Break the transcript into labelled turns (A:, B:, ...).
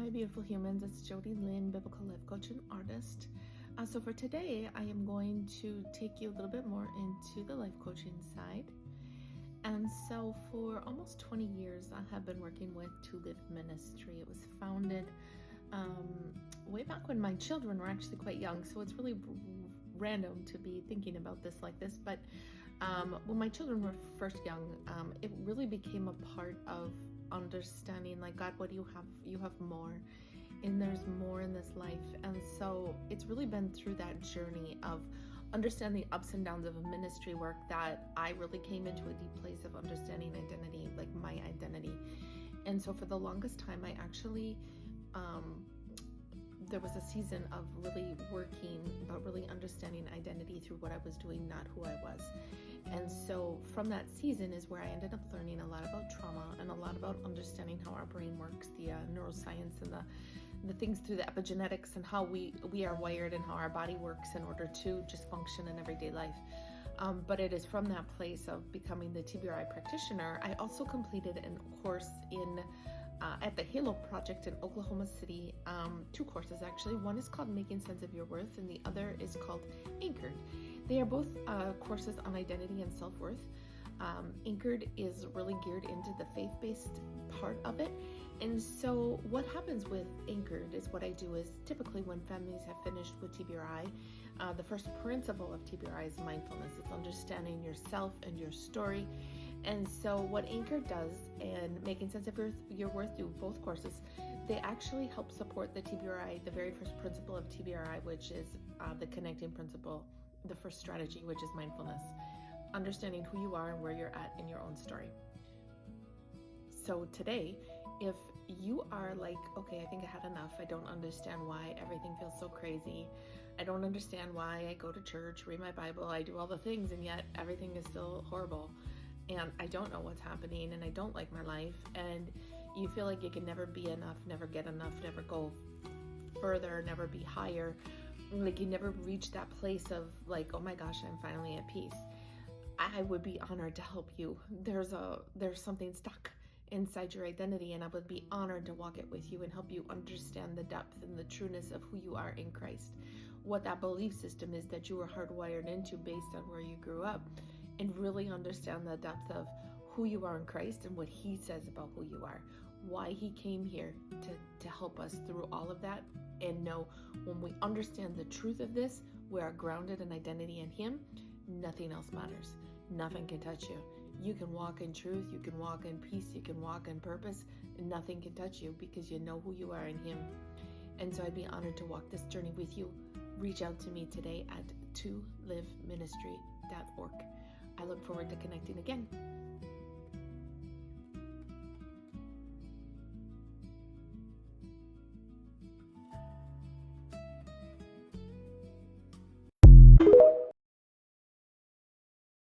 A: Hi, beautiful humans. It's Jody Lynn, biblical life coach and artist. So for today, I am going to take you a little bit more into the life coaching side. And so for almost 20 years, I have been working with To Live Ministry. It was founded way back when my children were actually quite young. So it's really random to be thinking about this like this. But when my children were first young, it really became a part of understanding, like, God, what do you have? You have more, and there's more in this life. And so it's really been through that journey of understanding the ups and downs of a ministry work that I really came into a deep place of understanding identity, like my identity. And so for the longest time, I actually there was a season of really working about really understanding identity through what I was doing, not who I was. And so from that season is where I ended up learning a lot about trauma and a lot about understanding how our brain works, the neuroscience and the things through the epigenetics and how we are wired and how our body works in order to just function in everyday life. But it is from that place of becoming the TBRI practitioner. I also completed a course at the Halo Project in Oklahoma City, 2 courses actually. One is called Making Sense of Your Worth, and the other is called Anchored. They are both courses on identity and self-worth. Anchored is really geared into the faith-based part of it. And so what happens with Anchored is what I do is typically when families have finished with TBRI, the first principle of TBRI is mindfulness. It's understanding yourself and your story. And so what Anchored does, and Making Sense of Your Worth do both courses, they actually help support the TBRI, the very first principle of TBRI, which is the connecting principle, the first strategy, which is mindfulness, understanding who you are and where you're at in your own story. So today, if you are like, okay, I think I had enough. I don't understand why everything feels so crazy. I don't understand why I go to church, read my Bible, I do all the things, and yet everything is still horrible. And I don't know what's happening, and I don't like my life. And you feel like you can never be enough, never get enough, never go further, never be higher. Like you never reach that place of like, oh my gosh, I'm finally at peace. I would be honored to help you. There's something stuck inside your identity, and I would be honored to walk it with you and help you understand the depth and the trueness of who you are in Christ, what that belief system is that you were hardwired into based on where you grew up, and really understand the depth of who you are in Christ and what He says about who you are, why He came here to help us through all of that. And know when we understand the truth of this, we are grounded in identity in Him. Nothing else matters. Nothing can touch you. You can walk in truth, you can walk in peace, you can walk in purpose, and nothing can touch you because you know who you are in Him. And so I'd be honored to walk this journey with you. Reach out to me today at toliveministry.org. I look forward to connecting again.